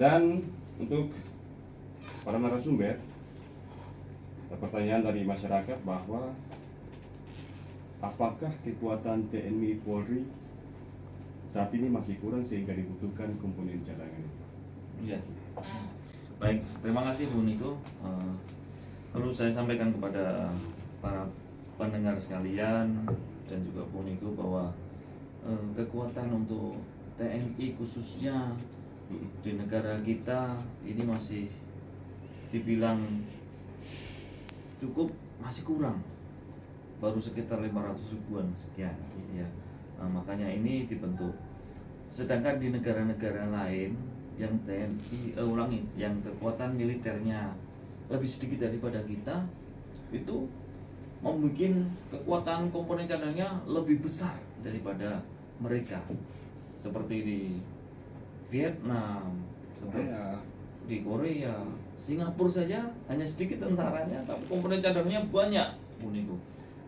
Dan untuk para narasumber, pertanyaan dari masyarakat bahwa apakah kekuatan TNI Polri saat ini masih kurang sehingga dibutuhkan komponen cadangan? Iya. Baik, terima kasih Bu Niko. Perlu saya sampaikan kepada para pendengar sekalian dan juga Bu Niko bahwa kekuatan untuk TNI khususnya di negara kita ini masih dibilang cukup, masih kurang, baru sekitar 500 ribuan sekian ya. Makanya ini dibentuk. Sedangkan di negara-negara lain yang TNI yang kekuatan militernya lebih sedikit daripada kita, itu membuat kekuatan komponen cadangnya lebih besar daripada mereka, seperti di Vietnam, seperti di Korea, Singapura saja hanya sedikit tentaranya, tapi komponen cadangnya banyak, Uniku.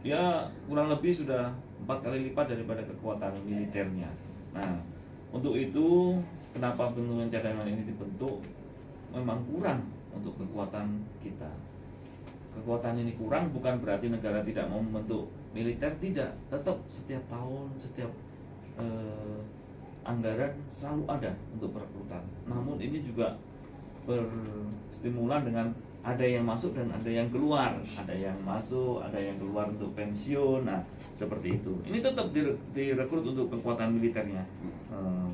Dia kurang lebih sudah 4 kali lipat daripada kekuatan militernya. Nah, untuk itu kenapa bentukan cadangan ini dibentuk? Memang kurang untuk kekuatan kita. Kekuatan ini kurang bukan berarti negara tidak mau membentuk militer, tidak. Tetap setiap tahun, setiap anggaran selalu ada untuk perekrutan. Namun ini juga berstimulan dengan ada yang masuk dan ada yang keluar, ada yang masuk, ada yang keluar untuk pensiun. Nah, seperti itu. Ini tetap direkrut untuk kekuatan militernya.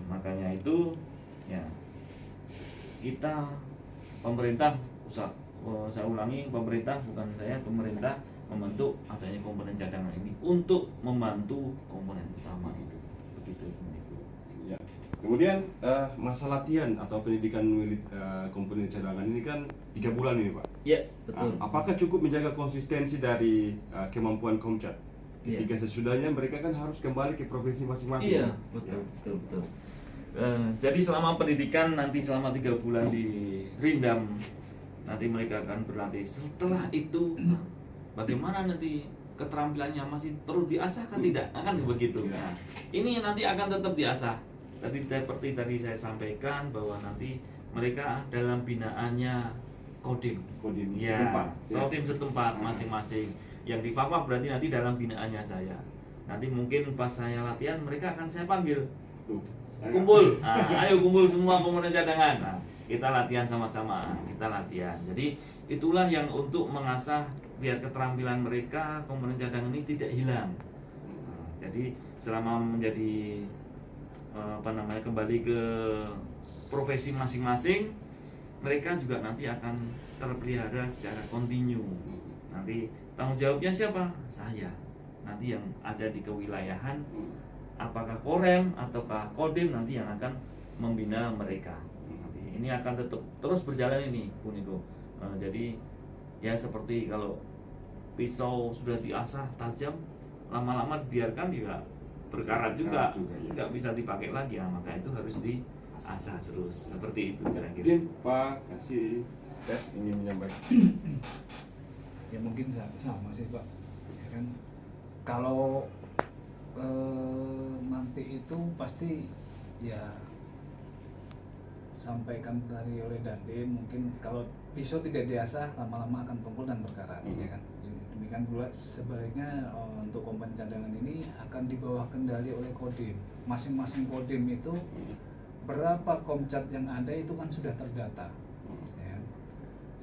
Makanya itu ya, kita pemerintah, saya ulangi, pemerintah, bukan saya, pemerintah membentuk adanya komponen cadangan ini untuk membantu komponen utama itu. Begitu. Ya. Kemudian masa latihan atau pendidikan komponen cadangan ini kan 3 bulan ini, Pak. Iya, betul. Apakah cukup menjaga konsistensi dari kemampuan Komcat? Ketika sesudahnya mereka kan harus kembali ke profesi masing-masing. Iya, betul. Jadi selama pendidikan nanti selama 3 bulan di Rindam, nanti mereka akan berlatih. Setelah itu bagaimana nanti keterampilannya masih perlu diasah kan tidak? Akan begitu. Nah, ini nanti akan tetap diasah. Tadi seperti tadi saya sampaikan bahwa nanti mereka dalam binaannya Kodim ya, Kodim setempat masing-masing. Yang di Fakmak berarti nanti dalam binaannya saya. Nanti mungkin pas saya latihan mereka akan saya panggil. Kumpul. Nah, ayo kumpul semua komponen cadangan. Nah, kita latihan sama-sama. Kita latihan. Jadi itulah yang untuk mengasah biar keterampilan mereka komponen cadangan ini tidak hilang. Jadi selama menjadi kembali ke profesi masing-masing, mereka juga nanti akan terpelihara secara kontinu. Nanti tanggung jawabnya siapa? Saya. Nanti yang ada di kewilayahan, apakah Korem ataukah Kodim nanti yang akan membina mereka. Nanti ini akan tetap terus berjalan ini, Bu Niko. Jadi ya seperti kalau pisau sudah diasah tajam, lama-lama dibiarkan juga berkarat juga, nggak bisa dipakai lagi. Nah, maka itu harus diasah terus, seperti itu kira-kira. Mungkin Pak kasih ingin menyampaikan. Ya mungkin sama sih Pak. Ya kan, kalau nanti itu pasti ya sampaikan tadi oleh Dandim, mungkin kalau pisau tidak diasah lama-lama akan tumpul dan berkarat, ya kan. Demikian pula sebaliknya untuk komponen cadangan ini akan di bawah kendali oleh Kodim. Masing-masing Kodim itu berapa komcat yang ada itu kan sudah terdata. Ya.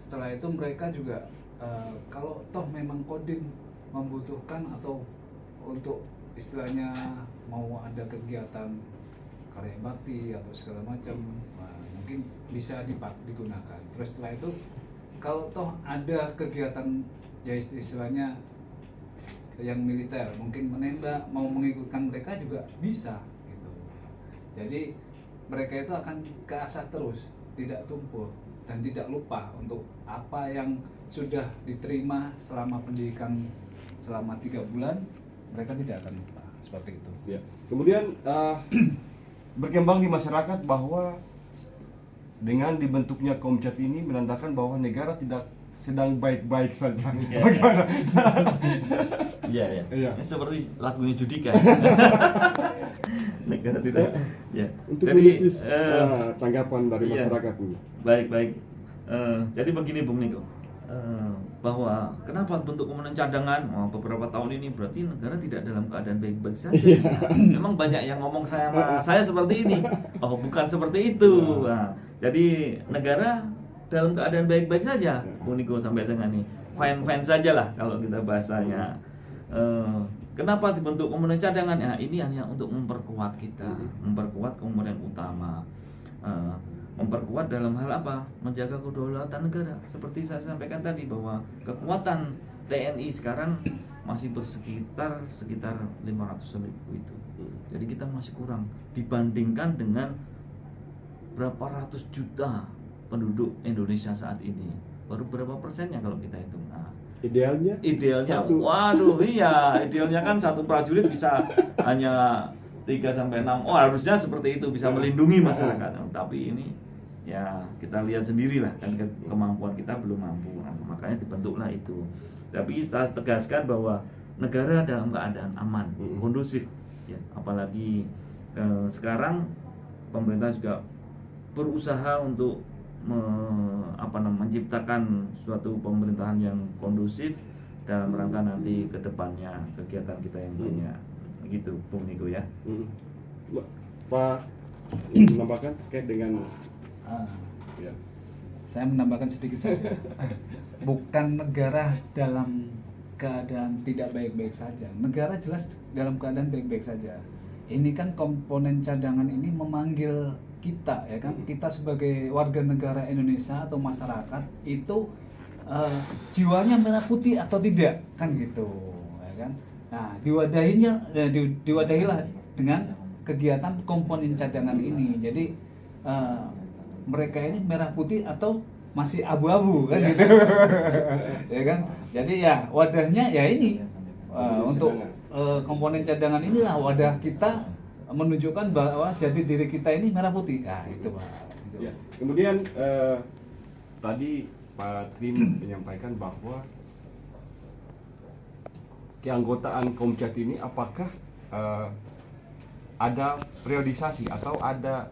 Setelah itu mereka juga kalau toh memang Kodim membutuhkan atau untuk istilahnya mau ada kegiatan karya bakti atau segala macam, mungkin bisa digunakan. Terus setelah itu kalau toh ada kegiatan ya istilahnya yang militer, mungkin menembak, mau mengikutkan mereka juga bisa gitu. Jadi mereka itu akan keasah terus, tidak tumpul dan tidak lupa untuk apa yang sudah diterima selama pendidikan selama 3 bulan, mereka tidak akan lupa, seperti itu. Ya. Kemudian berkembang di masyarakat bahwa dengan dibentuknya Komcat ini menandakan bahwa negara tidak sedang baik-baik saja. Iya. Bagaimana? Iya, iya. Iya. Ini seperti lagunya Judika. Negara tidak. Ya. Untuk Jadi, menipis tanggapan dari iya. masyarakat ini. Baik. Jadi begini Bung Niko, bahwa kenapa bentuk komponen cadangan beberapa tahun ini berarti negara tidak dalam keadaan baik-baik saja. Memang banyak yang ngomong saya seperti ini. Oh, bukan seperti itu. Nah, jadi negara dalam keadaan baik-baik saja, Bung Niko, sampai dengan ini fine-fine saja lah kalau kita bahasanya. Kenapa dibentuk komponen cadangan? Ya, ini hanya untuk memperkuat kita, memperkuat komponen utama. Memperkuat dalam hal apa? Menjaga kedaulatan negara. Seperti saya sampaikan tadi bahwa kekuatan TNI sekarang masih sekitar 500.000 itu. Jadi kita masih kurang dibandingkan dengan berapa ratus juta penduduk Indonesia saat ini. Baru berapa persennya kalau kita hitung. Nah, idealnya satu. waduh iya, idealnya kan satu prajurit bisa hanya 3-6. Oh, harusnya seperti itu, bisa melindungi masyarakat. Tapi ini ya kita lihat sendirilah kan, kemampuan kita belum mampu. Nah, makanya dibentuklah itu. Tapi saya tegaskan bahwa negara dalam keadaan aman, kondusif ya. Apalagi sekarang pemerintah juga berusaha untuk menciptakan suatu pemerintahan yang kondusif dalam rangka nanti ke depannya kegiatan kita yang banyak. Begitu Bung Niko ya. Pak menambahkan terkait dengan ya. Saya menambahkan sedikit saja. Bukan negara dalam keadaan tidak baik-baik saja. Negara jelas dalam keadaan baik-baik saja. Ini kan komponen cadangan ini memanggil kita, ya kan? Kita sebagai warga negara Indonesia atau masyarakat itu jiwanya merah putih atau tidak, kan gitu, ya kan? Nah, diwadahilah dengan kegiatan komponen cadangan ini. Jadi mereka ini merah putih atau masih abu-abu, kan gitu. Ya kan? Jadi ya wadahnya ya ini untuk komponen cadangan inilah wadah kita menunjukkan bahwa jadi diri kita ini merah putih. Nah, itu Pak. Ya. Kemudian tadi Pak Trim menyampaikan bahwa keanggotaan Komcat ini apakah ada periodisasi atau ada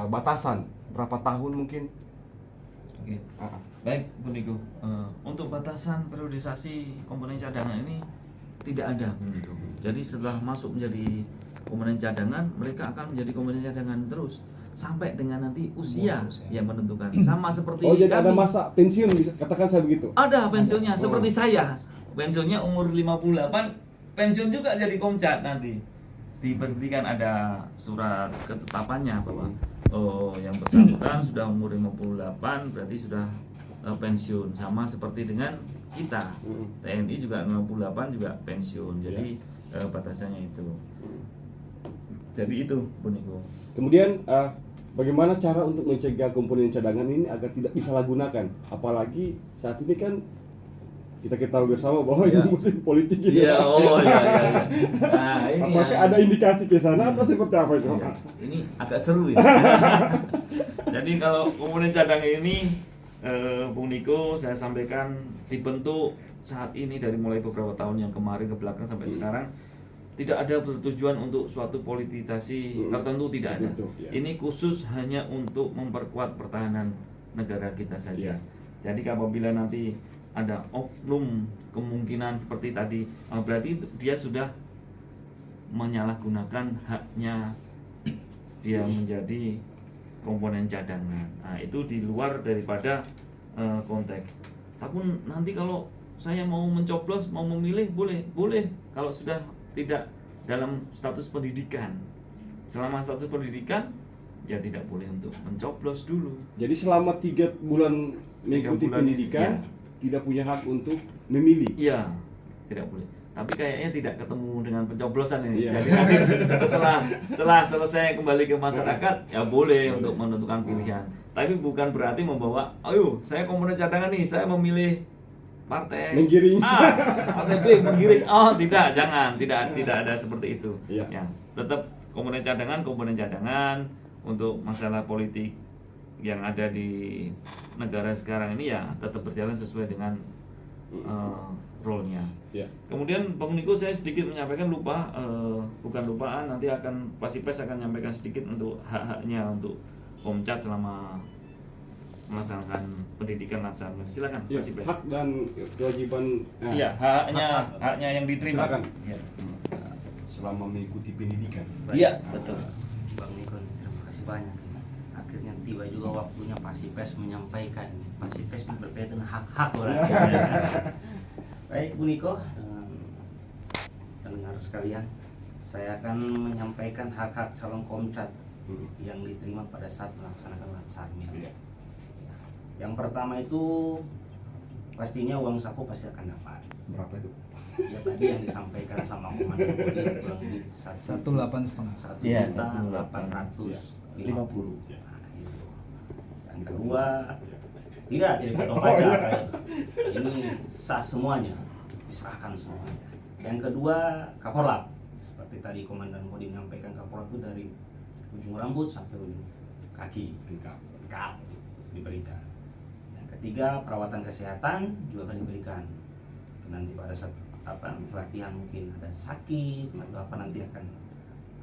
batasan berapa tahun mungkin? Oke. Baik, Bu Niko. Untuk batasan periodisasi komponen cadangan ini tidak ada, Bu Niko. Jadi setelah masuk menjadi komponen cadangan, mereka akan menjadi komponen cadangan terus sampai dengan nanti usia yang menentukan. Sama seperti jadi kami. ada masa pensiun, katakan saya begitu. Ada pensiunnya, seperti saya. Pensiunnya umur 58, pensiun juga jadi Komcat nanti. Diberhentikan, ada surat ketetapannya bahwa yang bersangkutan sudah umur 58 berarti sudah pensiun. Sama seperti dengan kita. TNI juga 58 juga pensiun. Jadi batasannya itu. Jadi itu, Bu Niko. Kemudian bagaimana cara untuk mencegah komponen cadangan ini agar tidak disalahgunakan? Apalagi saat ini kan kita ketahui bersama bahwa ini musim politik gitu. Iya, iya. Nah, ini apakah ada indikasi ke sana atau seperti apa itu? Ya, ini agak seru ya. Jadi kalau komponen cadangan ini, Bung Niko, saya sampaikan dibentuk saat ini dari mulai beberapa tahun yang kemarin ke belakang sampai sekarang. Tidak ada bertujuan untuk suatu politisasi tertentu, tidak ada. Ini khusus hanya untuk memperkuat pertahanan negara kita saja. Jadi apabila nanti ada oknum kemungkinan seperti tadi, berarti dia sudah menyalahgunakan haknya dia menjadi komponen cadangan. Nah, itu di luar daripada konteks. Tapi nanti kalau saya mau mencoblos, mau memilih, boleh. Kalau sudah tidak dalam status pendidikan, selama status pendidikan ya tidak boleh untuk mencoblos dulu. Jadi selama 3 bulan mengikuti pendidikan tidak punya hak untuk memilih. Iya, tidak boleh. Tapi kayaknya tidak ketemu dengan pencoblosan ini. Jadi nanti setelah selesai kembali ke masyarakat ya boleh untuk menentukan pilihan. Tapi bukan berarti membawa, ayo saya komponen cadangan nih, saya memilih partai menggiring. Partai B menggiring. Oh, tidak, jangan. Tidak ada seperti itu. Iya. Ya, tetap komponen cadangan untuk masalah politik yang ada di negara sekarang ini ya tetap berjalan sesuai dengan role-nya. Ya. Kemudian Bang Niko, saya sedikit menyampaikan bukan lupaan, nanti Pasipes akan menyampaikan sedikit untuk hak-haknya untuk Komcat selama melaksanakan pendidikan Latsarmil. Silakan Ya, Pasipes. hak dan kewajiban. Iya, haknya yang diterima. Silakan. Iya. Selama mengikuti pendidikan. Iya, betul. Bang Niko, terima kasih banyak. Akhirnya tiba juga waktunya Pasipes menyampaikan. Pasipes itu berkaitan hak-hak orang. Baik Bu Niko, pendengar sekalian, saya akan menyampaikan hak-hak calon Komcat yang diterima pada saat melaksanakan Latsarmil. Iya. Yang pertama itu pastinya uang saku pasti akan dapat. Berapa itu? Ya tadi yang disampaikan sama Komandan Kodi kurang lebih 1,8,5. Iya, 1.850. Iya. Nah, itu. Yang kedua, tidak potong pajak. Ini sah semuanya, diserahkan semuanya. Yang kedua, Kapolak. Seperti tadi Komandan Kodi menyampaikan, Kapolak itu dari ujung rambut sampai ujung kaki, lengkap diberikan. Yang ketiga, perawatan kesehatan juga akan diberikan. Nanti pada saat pelatihan mungkin ada sakit atau apa, nanti akan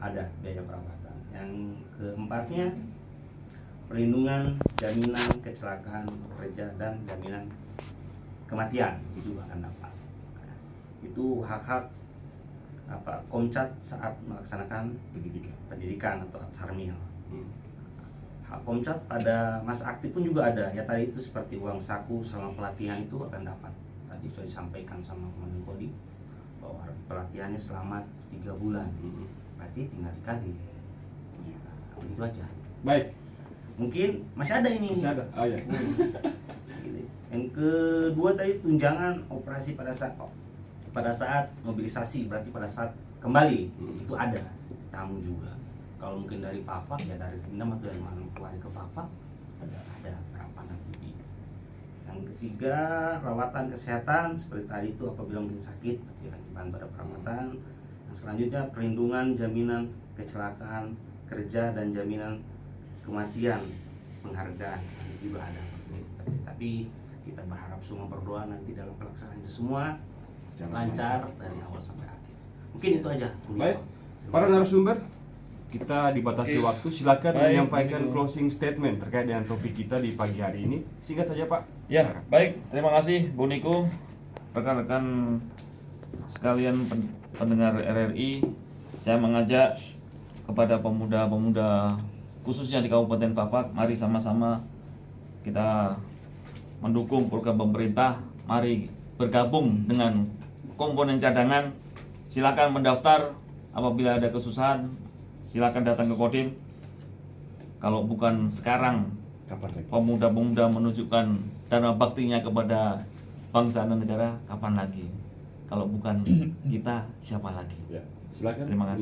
ada biaya perawatan. Yang keempatnya, perlindungan, jaminan kecelakaan kerja dan jaminan kematian itu juga akan dapat. Itu hak-hak Komcat saat melaksanakan pendidikan atau Latsarmil. Hak Komcat pada masa aktif pun juga ada, ya tadi itu seperti uang saku selama pelatihan itu akan dapat. Tadi sudah disampaikan sama Komandan Kodi bahwa pelatihannya selama 3 bulan, berarti tinggal dikali. Begitu aja. Baik. Mungkin masih ada ini. Masih ada. Ah, ya. Yang kedua tadi tunjangan operasi pada saat mobilisasi, berarti pada saat kembali itu ada tamu juga. Kalau mungkin dari Papa ya dari Pindam atau dari mana keluar ke Papa ada berapa nanti. Yang ketiga, rawatan kesehatan seperti tadi itu apabila mungkin sakit akan dibantu ada perawatan. Yang selanjutnya perlindungan, jaminan kecelakaan kerja dan jaminan kematian, penghargaan juga ada. Tapi kita berharap semua berdoa nanti dalam pelaksanaan itu semua lancar dari awal sampai akhir. Mungkin itu aja. Baik. Para narasumber, kita dibatasi waktu. Silakan Baik, menyampaikan Bu Niko. closing statement terkait dengan topik kita di pagi hari ini. Singkat saja, Pak. Ya, baik. Terima kasih Bu Niko, rekan-rekan sekalian pendengar RRI. Saya mengajak kepada pemuda-pemuda khususnya di Kabupaten Fafak, mari sama-sama kita mendukung program pemerintah. Mari bergabung dengan komponen cadangan. Silakan mendaftar. Apabila ada kesusahan, silakan datang ke Kodim. Kalau bukan sekarang, Kapan lagi? pemuda-pemuda menunjukkan dana baktinya kepada bangsa dan negara, kapan lagi? Kalau bukan kita, siapa lagi? Ya. Silakan. Terima kasih.